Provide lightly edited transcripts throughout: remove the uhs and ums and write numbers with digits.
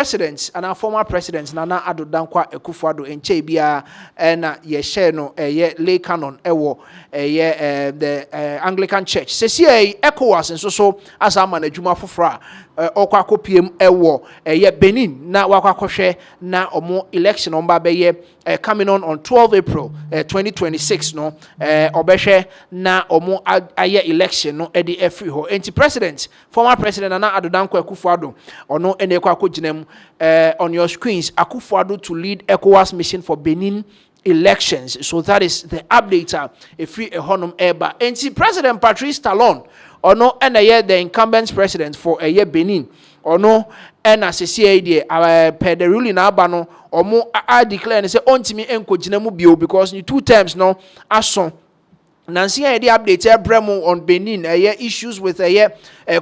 president and our former president Nana Addo Dankwa Akufo-Addo enche bia na ye share no lay canon ewo the Anglican Church sesi ECOWAS so as a man adwuma fofora okwa kopiem ewo Benin na wakwa na omo election on ba coming on 12 April 2026 no obehwe na omo aye election no e di every ho enti president former president Nana Addo Dankwa Akufo-Addo ono ene kwa koginem on your screens Akufo-Addo to lead ECOWAS mission for Benin elections. So that is the update if we honum eba enti President Patrice Talon ono ene the incumbent president for Benin ono ena sesi de per the ruling aba no omo I declare say ontimi enkogina mu bio because ni 2 terms no aso Nancy the update bremo on Benin issues with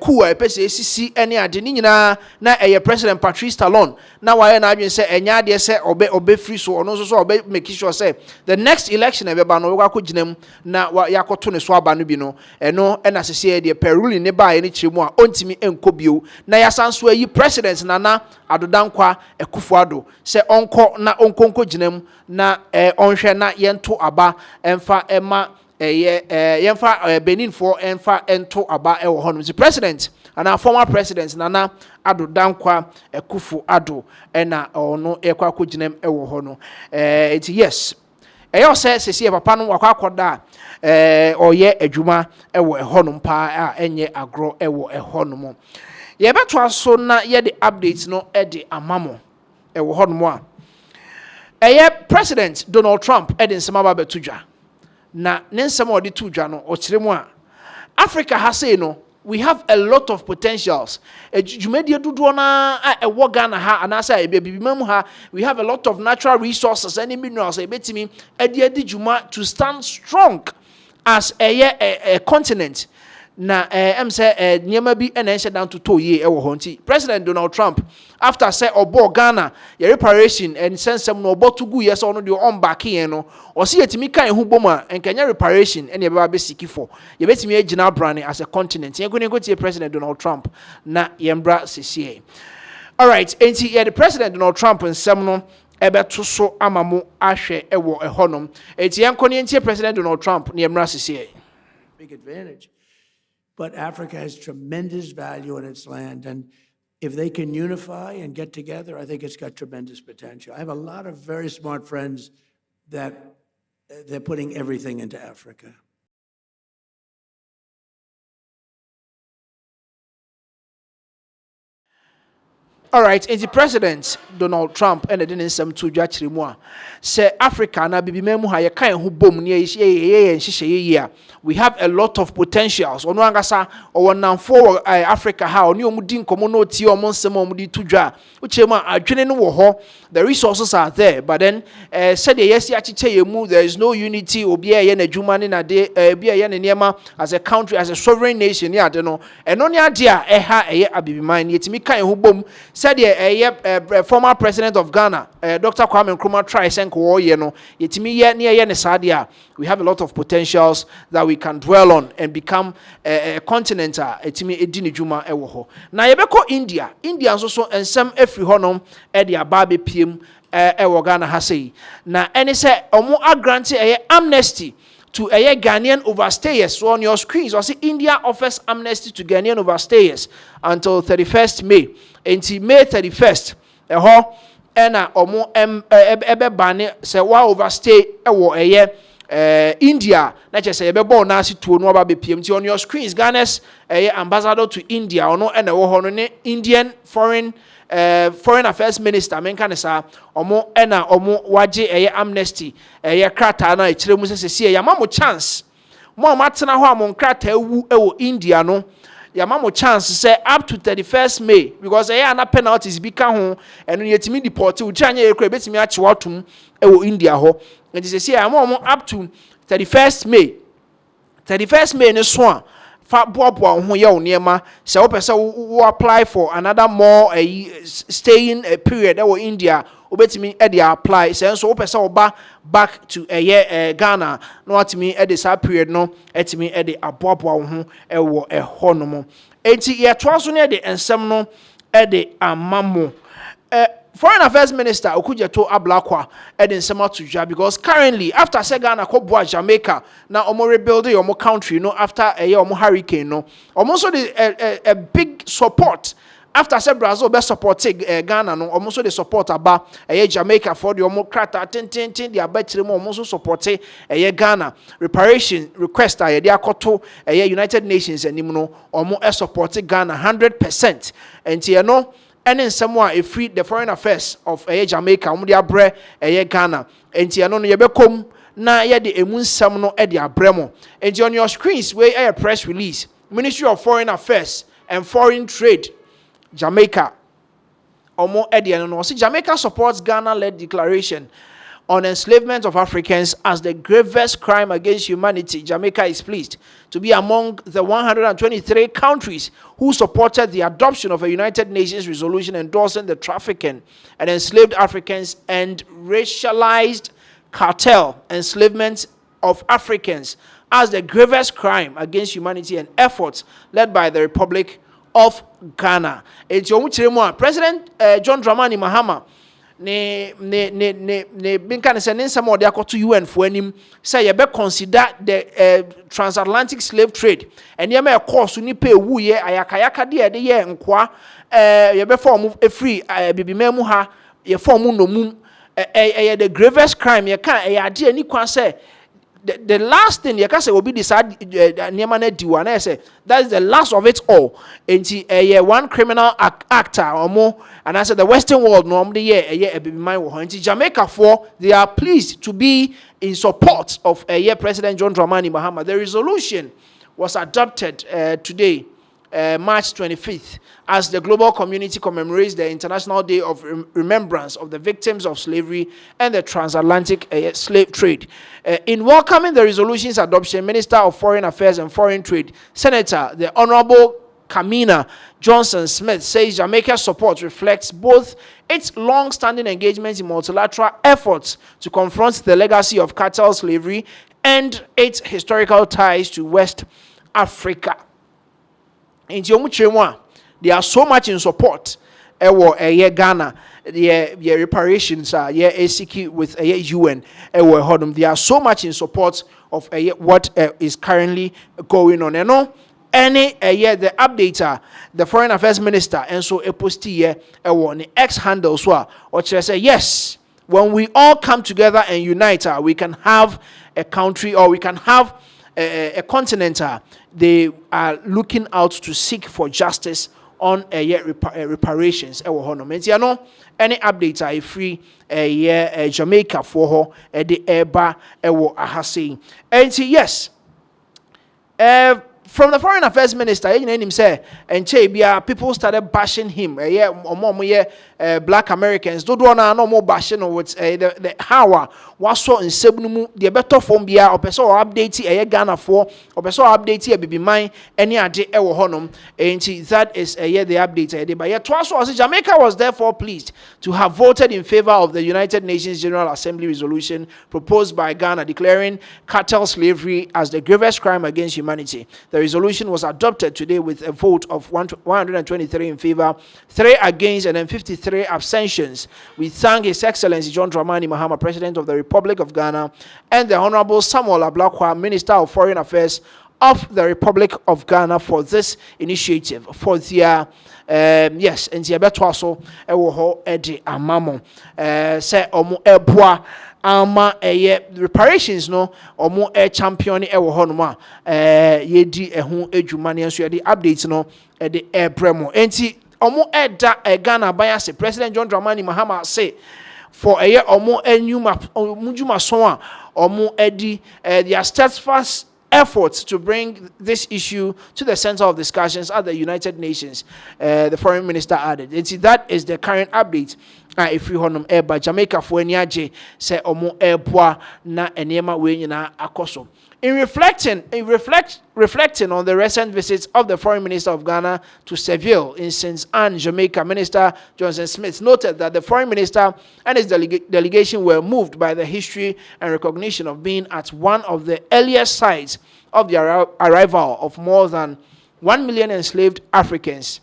coup pese CC any ade ni nyina na President Patrice Talon na why na adwen say enya de say obe free so ono so obe make sure say the next election e be ba no we kwakoginam na yakoto ne so aba no bi no eno na sese de peruli ne ba ni chiremu a ontimi enko bio na yasanso ayi president Nana Addo Dankwa Akufo-Addo say onko na onkonko ginam na onhwe na yento aba emfa ema yemfa Benin for emfa ento aba ewo hono the president and our former president Nana Addo Dankwa Akufo-Addo na ono ekwa koginem ewo hono it yes eyo sesi papa no wakwa akoda oye adwuma ewo hono pa enye agro ewo hono mo ye beto aso na ye the updates no e de amamo ewo hono mo a president Donald Trump edin semaba betudwa na nensem odi tudwa no o kiremu a Africa has say no we have a lot of potentials jumedie dodo na ewo Ghana ha anasa ebibimam ha we have a lot of natural resources and minerals ebetimi edi juma to stand strong as a continent na say nyema bi na enche down to toye ewo honti President Donald Trump after say obo Ghana your reparation and sensem no obotugu yes ono de on back here no o se yetimi kan hu boma enkanya reparation ene be ba siki for ye betimi agina brand as a continent ye go tie President Donald Trump na yembra sisi all right enti the President Donald Trump nsem no ebeto so amamo ahwe ewo ehonom enti yenkoni enti President Donald Trump na yembra sisi big advantage. But Africa has tremendous value in its land. And if they can unify and get together, I think it's got tremendous potential. I have a lot of very smart friends that they're putting everything into Africa. All right, and the President Donald Trump and the didn't some to judge more. Say Africa na bibi memu ha ye kan hu bom ne ye we have a lot of potentials. Ono angasa o wonam for Africa ha oni omudi nkomo no tie omo nsem omudi tudwa. Uchema adwene no wo ho. The resources are there, but then said the yes achiche yemu there is no unity obi ye na adwuma ne na de bia ye ne niema as a country as a sovereign nation ya de no. Eno ne ade a eha eye abibiman yetimi kan hu bom said the former president of Ghana, Dr. Kwame Nkrumah tries and no yetimi ye near ne sadia. We have a lot of potentials that we can dwell on and become a continent. Etimi edini juma ewo ho. Na yebeko India nso so ensem efri honom e de ababe piem ewo Ghana ha sei. Na ene se omo agrante amnesty to Ghanaian overstayers. So on your screens, you see India offers amnesty to Ghanaian overstayers until 31st May. Until May 31st, ena omo ebe bane se wa overstay ewo India. Na che se ebe bo na si tuo no aba be piem. On your screens, Ghana's ambassador to India ono ena wo hono ne Indian foreign affairs minister menka ne sa omo ena omo waje amnesty krata na ekire mu sese ya mamo chance mo amatena ho amon krata ewu ewo India no ya mamo chance say up to 31st May because na penalties bi ka ho eno yetimi deport u chanye ekra betimi ache watum ewo India ho nti sese ya mo up to 31st May ne so a fa boabo ho ye oniema se wo pese wo apply for another more staying period ewo India obetimi e dey apply se nso wo pese wo back to Ghana no atimi e dey sa period no etimi e dey aboabo ho ewo hono mo enti ye to aso ne dey ensem no e dey amamo Foreign Affairs Minister Okujeto Ablakwa edin nsema to dwa because currently after Ghana kobua Jamaica na omo rebuild your country after a year omo hurricane omo so a big support after Brazil be support Ghana omo so the support aba Jamaica for the omo krata ten the abetire mo omo so support Ghana reparation request ye de akoto United Nations anim no omo support Ghana 100% enti and in somewhere a free the foreign affairs of Jamaica, abre Ghana, and Tiano Yabecom, na ye the emun samno e de abremo. And on your screens, where a press release, Ministry of Foreign Affairs and Foreign Trade, Jamaica, Omo Ediano. See, Jamaica supports Ghana-led declaration on enslavement of Africans as the gravest crime against humanity. Jamaica is pleased to be among the 123 countries who supported the adoption of a United Nations resolution endorsing the trafficking and enslaved Africans and racialized cartel enslavement of Africans as the gravest crime against humanity and efforts led by the Republic of Ghana. President John Dramani Mahama ne binka ne se ne nsam ode akoto UN fo anim say ye be consider the transatlantic slave trade ene ma e course ni pe ewu ye ayakayaka de ye nkoa ye be form free bibima mu ha ye form no mum the gravest crime ye kan ade ani kwa say the last thing you can say will be decide that is the last of it all. And one criminal actor or more, and I said the Western world normally Jamaica for they are pleased to be in support of President John Dramani Mahama. The resolution was adopted today, March 25th, as the global community commemorates the International Day of Remembrance of the victims of slavery and the transatlantic slave trade. In welcoming the resolution's adoption, Minister of Foreign Affairs and Foreign Trade, Senator the Honorable Kamina Johnson-Smith says Jamaica's support reflects both its long-standing engagement in multilateral efforts to confront the legacy of cartel slavery and its historical ties to West Africa. In they are so much in support Ghana the reparations ACK with UN they are so much in support of what is currently going on any the updater the foreign affairs minister and so a post here the X handle so or say yes, when we all come together and unite we can have a country or we can have a continent. They are looking out to seek for justice on reparations. Any updates are free Jamaica for her the eba ahase. And yes, from the foreign affairs minister, people started bashing him. Black Americans don't want no more bashing with the how was so in Sebnumu, the better form be or person update Ghana for or person update baby mine any idea honum. And that is the update. But yet twice was Jamaica was therefore pleased to have voted in favor of the United Nations General Assembly resolution proposed by Ghana declaring cartel slavery as the gravest crime against humanity. The resolution was adopted today with a vote of 123 in favor, 3 against, and then 53 abstentions. We thank His Excellency John Dramani Mahama, President of the Republic of Ghana, and the Honorable Samuel Ablakwa, Minister of Foreign Affairs of the Republic of Ghana, for this initiative, for their yes, and the Betwaso Ewoho Edi Amamo say omo eboa ama reparations no omo champion ewo honoma yedi ehu edwumane enso yedi updates no de ebremo enti omo eda Ghana ban ase President John Dramani Mahama say for omo enuma mujuma so a omo edi their steadfast efforts to bring this issue to the center of discussions at the United Nations, the foreign minister added. And see, that is the current update. If you honum by Jamaica for any say omo airboa na enema we na akoso. In reflecting on the recent visits of the Foreign Minister of Ghana to Seville in St. Anne, Jamaica, Minister Johnson Smith noted that the Foreign Minister and his delegation were moved by the history and recognition of being at one of the earliest sites of the arrival of more than 1 million enslaved Africans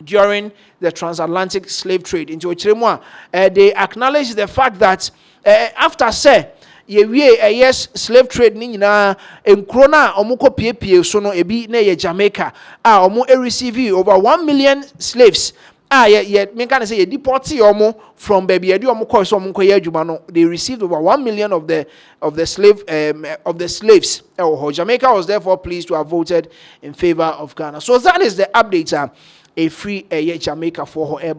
during the transatlantic slave trade. Into Ochiremwa, they acknowledge the fact that after say yes slave trade ni nyina enkro na omuko piepie so no ebi na ye Jamaica omo receive over 1 million slaves me can say deport omo from baby edi omo ko so omo ko ye adwuma no. They received over 1 million of the slaves. Jamaica was therefore pleased to have voted in favor of Ghana. So that is the update. A free Jamaica for her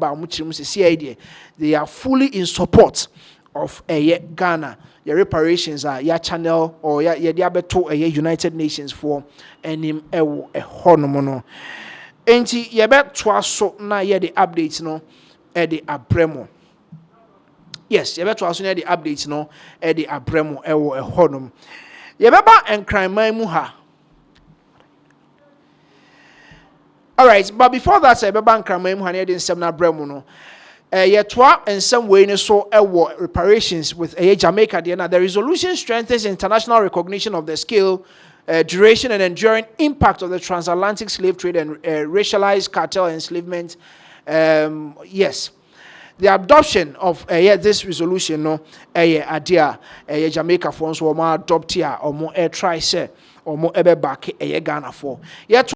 they are fully in support of Ghana. Your reparations are your channel or your diabeto United Nations for any a honomono. Enti yebe twaso na ye the updates no the abremo. Yes, yebe twaso na the updates no the abremo ewo honum. Yebeba enkran mu ha. All right, but before that, yebeba enkran mu ha na the nsem na abremo no. Yetwa in some way so reparations with Jamaica. The resolution strengthens international recognition of the scale, duration, and enduring impact of the transatlantic slave trade and racialized cartel enslavement. Yes, the adoption of this resolution, no, idea, Jamaica for so more adopt here or more try say or more ebe back Ghana for.